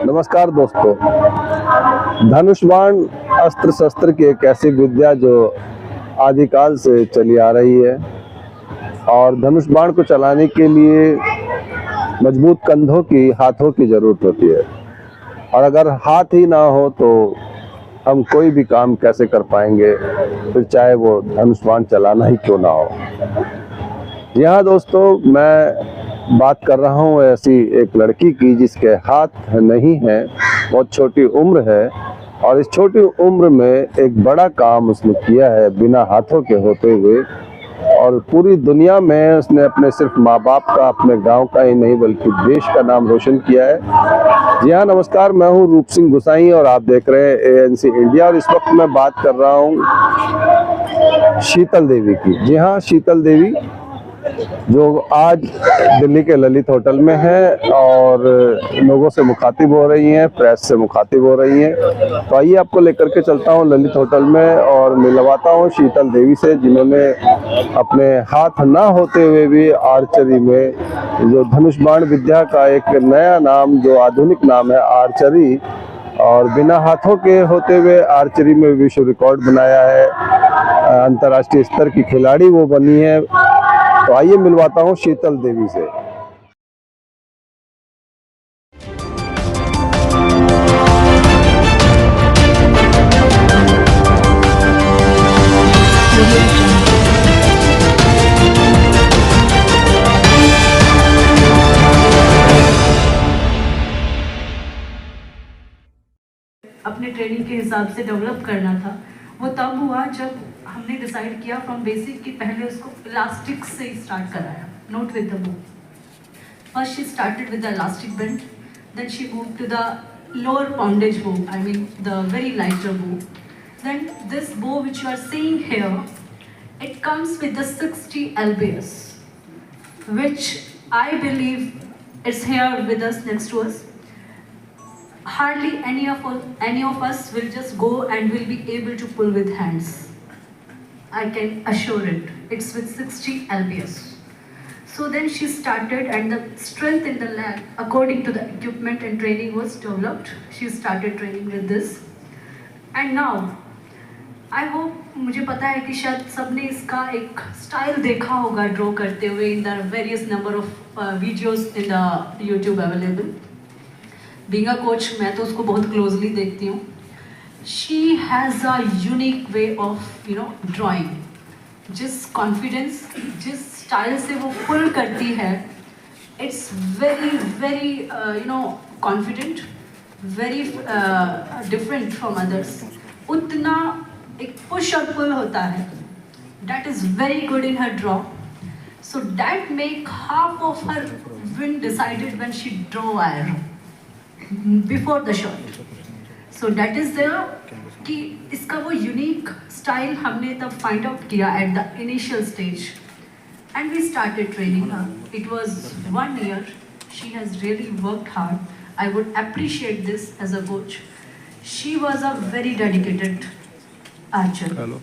नमस्कार दोस्तों। धनुष बाण अस्त्र शस्त्र की एक ऐसी विद्या जो आदिकाल से चली आ रही है और धनुष बाण को चलाने के लिए मजबूत कंधों की, हाथों की जरूरत होती है और अगर हाथ ही ना हो तो हम कोई भी काम कैसे कर पाएंगे, फिर चाहे वो धनुष बाण चलाना ही क्यों ना हो। यहाँ दोस्तों मैं बात कर रहा हूँ ऐसी एक लड़की की जिसके हाथ नहीं है, बहुत छोटी उम्र है और इस छोटी उम्र में एक बड़ा काम उसने किया है बिना हाथों के होते हुए, और पूरी दुनिया में उसने अपने सिर्फ माँ बाप का, अपने गांव का ही नहीं बल्कि देश का नाम रोशन किया है। जी हाँ, नमस्कार, मैं हूँ रूप सिंह गुसाई और आप देख रहे हैं ANC इंडिया और इस वक्त मैं बात कर रहा हूँ शीतल देवी की। जी हाँ, शीतल देवी जो आज दिल्ली के ललित होटल में है और लोगों से मुखातिब हो रही हैं, प्रेस से मुखातिब हो रही हैं। तो आइए आपको लेकर के चलता हूं ललित होटल में और मिलवाता हूं शीतल देवी से, जिन्होंने अपने हाथ ना होते हुए भी आर्चरी में, जो धनुष बाण विद्या का एक नया नाम, जो आधुनिक नाम है आर्चरी, और बिना हाथों के होते हुए आर्चरी में विश्व रिकॉर्ड बनाया है। अंतर्राष्ट्रीय स्तर की खिलाड़ी वो बनी है। तो आइए मिलवाता हूँ शीतल देवी से। अपने ट्रेनिंग के हिसाब से डेवलप करना था, वो तब हुआ जब हमने डिसाइड किया फ्रॉम बेसिक कि पहले उसको इलास्टिक से स्टार्ट कराया, not with the bow. First she started with the elastic band, then she moved to the lower poundage bow, I mean the very lighter bow. Then this bow which you are seeing here, it comes with the 60 lbs, which I believe is here with us, next to us. Hardly any of us will just go and will be able to pull with hands. I can assure it. It's with 60 lbs. So then she started, and the strength in the leg, according to the equipment and training, was developed. She started training with this, and now I hope, मुझे पता है कि शायद सबने इसका एक style देखा होगा ड्रॉ करते हुए in the various number of videos in the YouTube available. Being a coach, मैं तो उसको बहुत क्लोजली देखती हूँ। She has a unique way of drawing. जिस कॉन्फिडेंस, जिस स्टाइल से वो पुल करती है, it's very very confident, very different from others. उतना एक पुश और पुल होता है, that is very good in her draw. So that make half of her win decided when she draw arrow before the shot. So that is the कि इसका वो unique style हमने तब फाइंड आउट किया at the initial stage, and we started training her. It was 1 year. She has really worked hard. I would appreciate this as a coach. She was a very dedicated archer. Hello.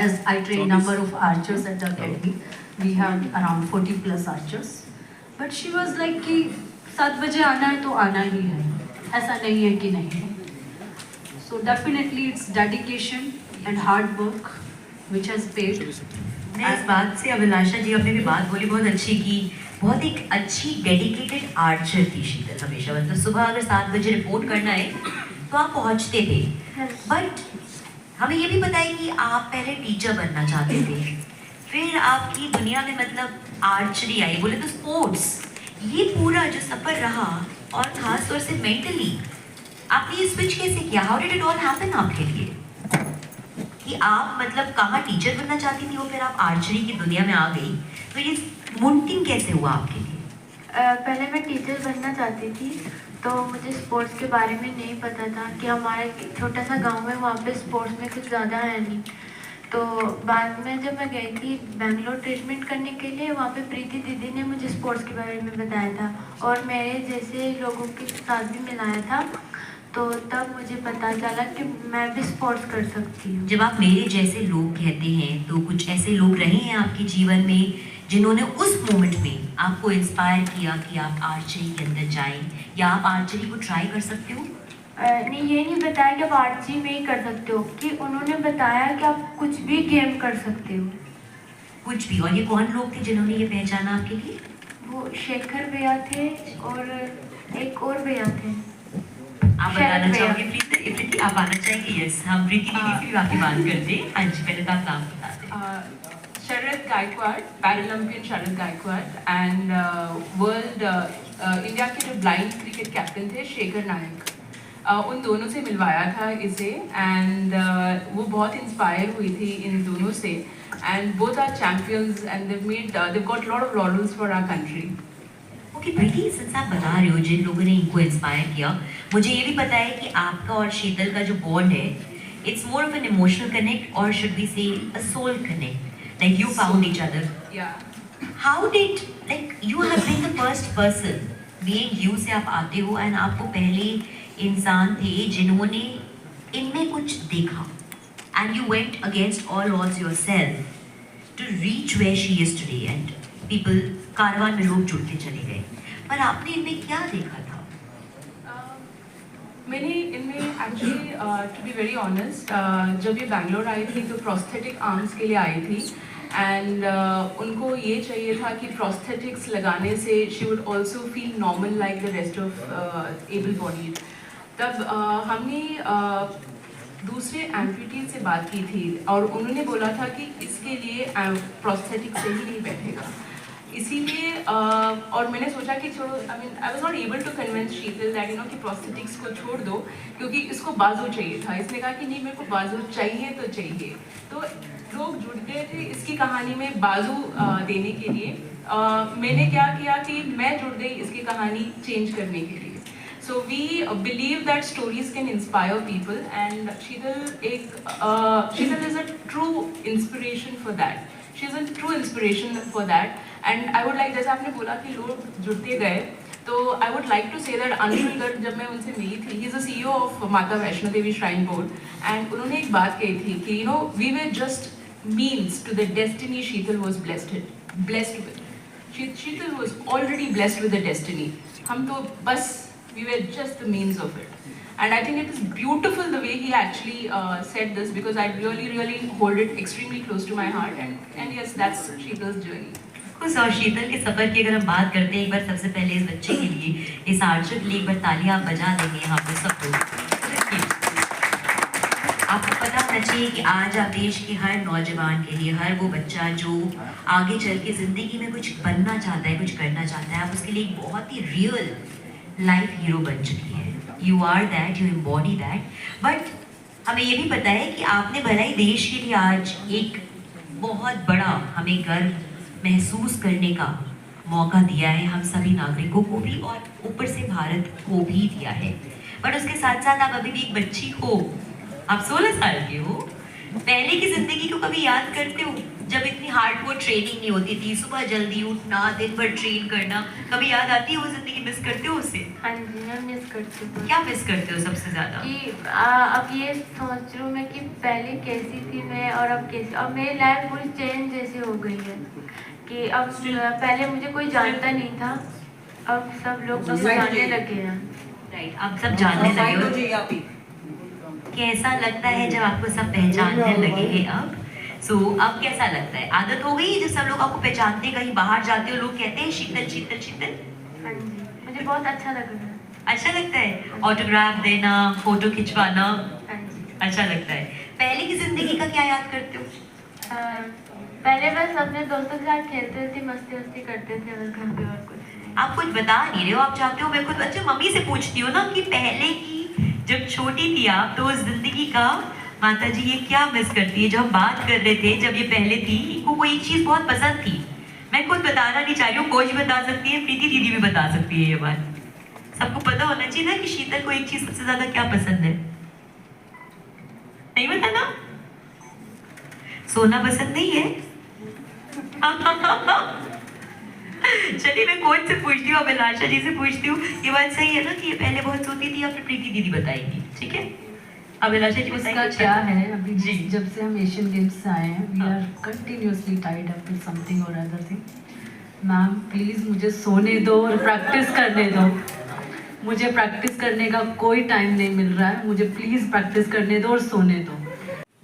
As I train number of archers at the academy, we have around 40 plus archers. But she was like कि 7 बजे आना है तो आना ही है, ऐसा नहीं है कि नहीं. So definitely it's dedication and hard work which has paid. मैं इस बात से, अभिलाषा जी आपने भी बात बोली बहुत अच्छी की, बहुत एक अच्छी डेडिकेटेड आर्चर थी शीतल हमेशा. मतलब सुबह अगर 7 बजे रिपोर्ट करना है तो आप पहुंचते थे. बट हमें ये भी पता है कि आप पहले टीचर बनना चाहते थे, फिर आपकी दुनिया में मतलब आर्चरी आई, बोले तो स्पोर्ट्स. ये पूरा जो सफ़र रहा और ख़ास तौर से मेंटली आपने ये स्विच कैसे किया? How did it all happen आपके लिए कि आप मतलब कहाँ टीचर बनना चाहती थी और फिर आप आर्चरी की दुनिया में आ गई, तो ये मुमकिन कैसे हुआ आपके लिए? पहले मैं टीचर बनना चाहती थी, तो मुझे स्पोर्ट्स के बारे में नहीं पता था कि हमारे छोटा सा गांव है, वहाँ पे स्पोर्ट्स में कुछ ज़्यादा है नहीं. तो बाद में जब मैं गई थी बेंगलोर ट्रीटमेंट करने के लिए, वहाँ पे प्रीति दीदी ने मुझे स्पोर्ट्स के बारे में बताया था और मेरे जैसे लोगों के साथ भी मिलाया था. तो तब मुझे पता चला कि मैं भी स्पोर्ट्स कर सकती हूँ. जब आप मेरे जैसे लोग कहते हैं तो कुछ ऐसे लोग रहे हैं आपके जीवन में जिन्होंने उस मोमेंट में आपको इंस्पायर किया कि आप आर्चरी के अंदर जाएं या आप आर्चरी को ट्राई कर सकते हो? नहीं, ये नहीं बताया कि आप आर्चरी में ही कर सकते हो, कि उन्होंने बताया कि आप कुछ भी गेम कर सकते हो। कुछ भी। और ये कौन लोग थे जिन्होंने ये पहचाना आपके लिए? वो शेखर भैया थे और एक और भैया थे। आप बताना चाहोगे प्रीति? आप आना चाहेंगे? यस, हम प्रीति दीदी से भी बाकी बात करते हैं। हाँ जी, पहले तो आप नाम बता दें। Sharad Gaikwad, Paralympian Sharad Gaikwad, and world India के जो ब्लाइंड क्रिकेट कैप्टन थे शेखर नायक, उन दोनों से मिलवाया था इसे, एंड वो बहुत इंस्पायर हुई थी इन दोनों से, and both are champions and they've got lot of laurels for our country. Okay Preeti, since आप बता रहे हो जिन लोगों ने इनको इंस्पायर किया, मुझे ये भी पता है कि आपका और शीतल का जो बॉन्ड है, it's more of an emotional connect, और should be say a soul connect, like you found each other. Yeah. How did, like you have been the first person, being you से आप आते हो, एंड आपको पहले इंसान थे जिन्होंने इनमें कुछ देखा, and you went against all odds yourself to reach where she is today, and people, कारवां में लोग जुड़ते चले गए, पर आपने इनमें क्या देखा था? मैंने इनमें actually to be very honest, जब ये बैंगलोर आई थी तो प्रोस्थेटिक आर्म्स के लिए आई थी, एंड उनको ये चाहिए था कि प्रोस्थेटिक्स लगाने से she would also feel normal like the rest of able bodies. तब हमने दूसरे एम्पुटीज से बात की थी और उन्होंने बोला था कि इसके लिए प्रोस्थेटिक से ही नहीं बैठेगा, इसीलिए और मैंने सोचा कि छोड़ो, I was not able to convince Sheetal that you know कि प्रोस्थेटिक्स को छोड़ दो, क्योंकि इसको बाजू चाहिए था. इसने कहा कि नहीं, मेरे को बाजू चाहिए तो चाहिए. तो लोग जुड़ गए थे इसकी कहानी में बाजू देने के लिए. मैंने क्या किया कि मैं जुड़ गई इसकी कहानी चेंज करने के लिए. So we believe that stories can inspire people, and Sheetal is a true inspiration for that. She is a true inspiration for that, and I would like, जैसे आपने बोला कि लोग जुड़ते गए, तो I would like to say that Anshul Garg, जब मैं उनसे मिली थी, he is a CEO of माता Vaishno Devi shrine board, and उन्होंने एक बात कही थी कि you know we were just means to the destiny Sheetal was blessed with. Sheetal was already blessed with the destiny. हम तो बस we were just the means of it, and I think it is beautiful the way he actually said this, because I really hold it extremely close to my heart, and yes, that's Sheetal's journey. कुछ और शीतल के सफर की अगर हम बात करते हैं, एक बार सबसे पहले इस बच्चे के लिए, इस आर्चर के लिए एक बार तालियां आप बजा देंगे यहाँ पे सब लोग. आपको पता होना चाहिए कि आज आप देश के हर नौजवान के लिए, हर वो बच्चा जो आगे चल के जिंदगी में कुछ बनना चाहता है, कुछ करना चाहता है, आप उसके लिए एक बहुत ही रियल लाइफ हीरो बन चुकी है. You are that, you embody that. But हमें ये भी पता है कि आपने भला ही देश के लिए आज एक बहुत बड़ा हमें गर्व महसूस करने का मौका दिया है, हम सभी नागरिकों को भी और ऊपर से भारत को भी दिया है. बट उसके साथ साथ आप अभी भी एक बच्ची हो, आप 16 साल के हो. पहले की जिंदगी को कभी याद करते हो, जब इतनी हार्डकोर ट्रेनिंग नहीं होती थी, सुबह जल्दी उठना, दिन भर ट्रेन करना, कभी याद आती है वो जिंदगी? मिस करते हो उसे? हाँ जी, मैं मिस करती हूँ. क्या मिस करते हो सबसे ज्यादा? कि अब ये सोच रही हूँ मैं कि पहले कैसी थी मैं और अब कैसी, अब मेरी लाइफ पूरी चेंज जैसी हो गई है. कि अब पहले मुझे कोई जानता नहीं था, अब सब लोग मुझे जानने लगे हैं. राइट, अब सब जानने लगे हो. कैसा लगता है जब आपको सब पहचानने लगे हैं अब? अब कैसा लगता है? आदत हो गई जब सब लोग आपको पहचानते, कहीं बाहर जाते हो लोग कहते हैं शीतल शीतल शीतल? हाँ जी, मुझे बहुत अच्छा लग रहा है. अच्छा लगता है ऑटोग्राफ देना, फोटो खिंचवाना? हाँ जी. अच्छा लगता है. पहले की जिंदगी का क्या याद करते हो? पहले बस अपने दोस्तों के साथ खेलते थे, मस्ती करते थे, और घर पे और कुछ नहीं. आप कुछ बता नहीं रहे हो, आप चाहते हो मैं खुद अच्छा मम्मी से पूछती हूँ ना कि पहले की जब छोटी थी आप, तो उस जिंदगी का माता जी ये क्या मिस करती है? जो हम बात कर रहे थे जब ये पहले थी, इनको कोई एक चीज बहुत पसंद थी, मैं खुद बताना नहीं चाह रही हूँ, कोई बता सकती है, प्रीति दीदी भी बता सकती है. ये बात सबको पता होना चाहिए ना कि शीतल को एक चीज सबसे ज्यादा क्या पसंद है. नहीं बताना? सोना पसंद नहीं है? चलिए मैं कौन से पूछती हूँ, अभिलाषा जी से पूछती हूँ. ये बात सही है ना कि ये पहले बहुत सोती थी, या फिर प्रीति दीदी बताएगी? ठीक है, अभिलाषा जी उसका बताइए क्या है अभी जी। जब से हम एशियन गेम्स से आए हैं वी हाँ। Are continuously tied up with something or other thing. Ma'am please मुझे सोने दो और प्रैक्टिस करने दो। मुझे प्रैक्टिस करने का कोई टाइम नहीं मिल रहा है, मुझे प्लीज़ प्रैक्टिस करने दो और सोने दो।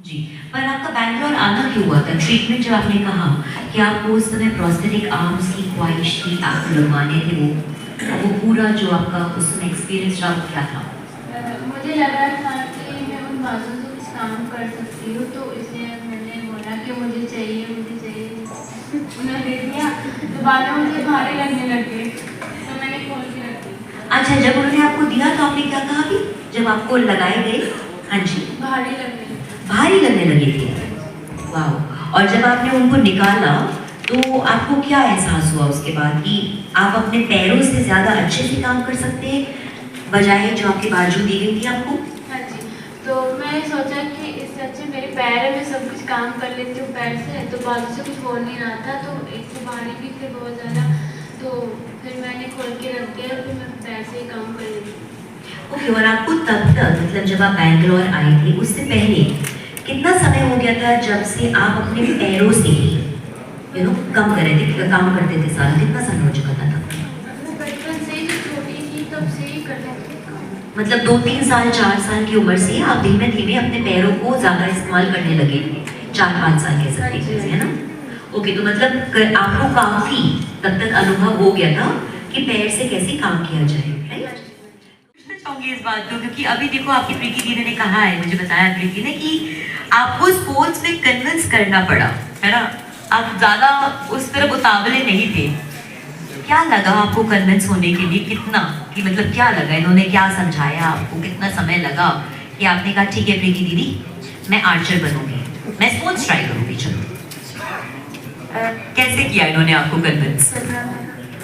जी। पर आपका बैंगलोर आना क्यों हुआ था? ट्रीटमेंट जब आपने कहा कि आपको उस समय प्रोस्थेटिक आर्म्स की ख्वाहिश थी, आपको लगवाने थे वो पूरा जो आपका उस समय एक्सपीरियंस रहा वो क्या था? मुझे लग रहा था कि मैं उन बातों से कुछ काम कर सकती हूँ, तो इसलिए मैंने बोला कि मुझे चाहिए। उन्होंने दे दिया तो बाद में मुझे भारी लगने लगे, तो मैंने खोल के रख दिया। अच्छा, जब उन्होंने आपको दिया तो आपने क्या कहा अभी? जब आपको लगाए गए? हाँ जी। भारी लगने लगे थे। वाह। और जब आपने उनको निकाला तो आपको क्या एहसास हुआ उसके बाद कि आप अपने पैरों से ज़्यादा अच्छे से काम कर सकते हैं बजाय जो आपके बाजू दी गई थी आपको? हाँ जी, तो मैंने सोचा कि इससे अच्छे मेरे पैर में सब कुछ काम कर लेती हूँ पैर से, तो बाजू से कुछ बोल नहीं रहा था, तो एक तो भारी भी थे बहुत ज़्यादा, तो फिर मैंने खोल के रख दिया, फिर मैं पैर से ही काम कर लेती हूँ। ओके। और आपको तब तक मतलब जब आप बैंगलोर आए थे उससे पहले कितना समय हो गया था जब से आप अपने पैरों से काम कर रहे थे, काम करते थे? साल कितना समय हो चुका था तब? बचपन से ही, जब छोटी थी तब से ही करते थे काम। मतलब 2-3 साल 4 साल की उम्र से आप धीमे धीमे अपने पैरों को ज़्यादा इस्तेमाल करने लगे थे। 4-5 साल कह सकते हैं, है ना? ओके। तो मतलब आपको काफ़ी तब तक अनुभव हो गया था कि पैर से कैसे काम किया जाए, राइट? पूछना चाहूंगी इस बात को क्योंकि अभी देखो आपकी प्रीति दीदी ने कहा है, मुझे बताया प्रीति ने कि आपको स्पोर्ट्स में कन्विंस करना पड़ा, है ना? आप ज़्यादा उस तरफ उतावले नहीं थे। क्या लगा आपको कन्विंस होने के लिए? कितना कि मतलब क्या लगा, इन्होंने क्या समझाया आपको? कितना समय लगा कि आपने कहा ठीक है प्रीति दीदी मैं आर्चर बनूंगी, मैं स्पोर्ट्स ट्राई करूंगी? चलो, कैसे किया इन्होंने आपको कन्विंस?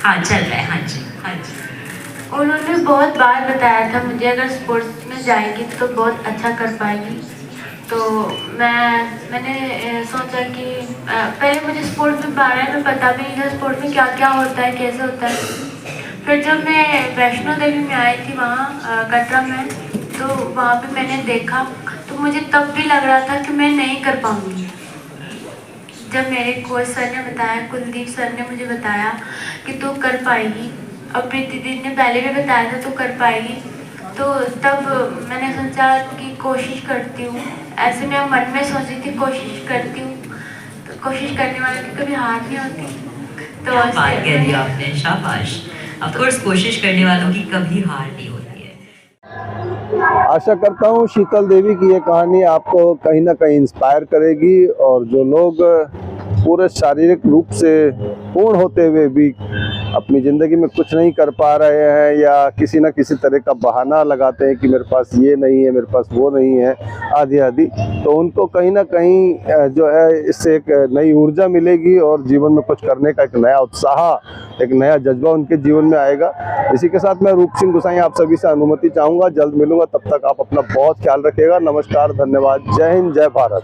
हाँ चल रहा है। हाँ जी, हाँ जी। उन्होंने बहुत बार बताया था मुझे अगर स्पोर्ट्स में जाएगी तो बहुत अच्छा कर पाएगी, तो मैंने सोचा कि पहले मुझे स्पोर्ट्स के बारे में पता भी नहीं था, स्पोर्ट्स में क्या क्या होता है, कैसे होता है। फिर जब मैं वैष्णो देवी में आई थी वहाँ कटरा में, तो वहाँ पे मैंने देखा तो मुझे तब भी लग रहा था कि मैं नहीं कर पाऊँगी। जब मेरे कोच सर ने बताया, कुलदीप सर ने मुझे बताया कि तू कर पाएगी, और प्रीति दीदी ने पहले भी बताया था तू कर पाएगी, तो तब मैंने सोचा कि कोशिश करती हूँ। ऐसे मैं मन में सोची थी कोशिश करती हूँ, तो कोशिश करने वाले की कभी हार नहीं होती। तो क्या बात कह दी आपने, शाबाश। ऑफ कोर्स कोशिश करने वालों की कभी हार नहीं होती है। आशा करता हूँ शीतल देवी की ये कहानी आपको कहीं ना कहीं इंस्पायर करेगी और जो लोग पूरे शारीरिक रूप से पूर्ण होते हुए भी अपनी ज़िंदगी में कुछ नहीं कर पा रहे हैं या किसी न किसी तरह का बहाना लगाते हैं कि मेरे पास ये नहीं है, मेरे पास वो नहीं है, आदि, तो उनको कहीं ना कहीं जो है इससे एक नई ऊर्जा मिलेगी और जीवन में कुछ करने का एक नया उत्साह, एक नया जज्बा उनके जीवन में आएगा। इसी के साथ मैं रूप सिंह गुसाई आप सभी से अनुमति चाहूँगा, जल्द मिलूँगा, तब तक आप अपना बहुत ख्याल रखिएगा। नमस्कार, धन्यवाद, जय हिंद, जय भारत।